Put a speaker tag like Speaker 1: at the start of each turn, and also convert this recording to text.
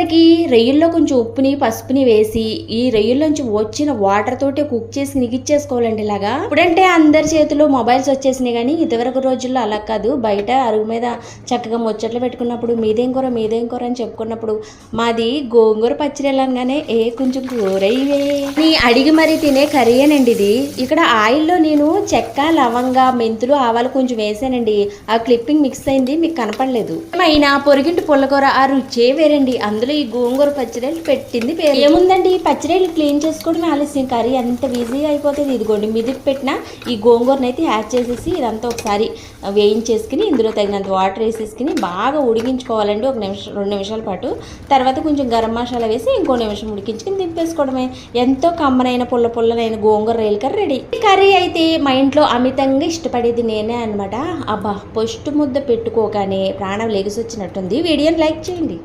Speaker 1: వచ్చేసరికి రొయ్యల్లో కొంచెం ఉప్పుని పసుపుని వేసి ఈ రొయ్యల్లోంచి వచ్చిన వాటర్ తోటి కుక్ చేసి నిగిచ్చేసుకోవాలండి ఇలాగా. ఇప్పుడంటే అందరి చేతిలో మొబైల్స్ వచ్చేసినాయి, కానీ ఇదివరకు రోజుల్లో అలా కాదు. బయట అరుగు మీద చక్కగా ముచ్చట్లు పెట్టుకున్నప్పుడు మీదేం కూర అని చెప్పుకున్నప్పుడు మాది గోంగూర పచ్చడి అనగానే కొంచెం కూర ఇవే అని అడిగి మరీ తినే కర్రీయేనండి ఇది. ఇక్కడ ఆయిల్లో నేను చెక్క లవంగా మెంతులు ఆవాలు కొంచెం వేసానండి. ఆ క్లిప్పింగ్ మిక్స్ అయింది, మీకు కనపడలేదు. అయినా పొరిగింటి పుల్లకూర ఆ రుచే వేరండి. అందులో ఈ గోంగూర పచ్చడి పెట్టింది పేరు. ఏముందండి, పచ్చడిలు క్లీన్ చేసుకోవడం ఆలస్యం, కర్రీ అంత ఈజీగా అయిపోతుంది. ఇదిగోండి మిదిపి పెట్టిన ఈ గోంగూరను అయితే యాడ్ చేసేసి ఇదంతా ఒకసారి వేయించేసుకుని ఇందులో తగినంత వాటర్ వేసేసుకుని బాగా ఉడికించుకోవాలండి. 1-2 నిమిషాల పాటు. తర్వాత కొంచెం గరం మసాలా వేసి ఇంకో నిమిషం ఉడికించుకుని దింపేసుకోవడమే. ఎంతో కమ్మనైన పుల్లనైన గోంగూర రైలు కర్రీ రెడీ. ఈ కర్రీ అయితే మా ఇంట్లో అమితంగా ఇష్టపడేది నేనే అనమాట. అబ్బా, పొష్టు ముద్ద పెట్టుకోగానే ప్రాణం లెగిసొచ్చినట్టుంది. వీడియోని లైక్ చేయండి.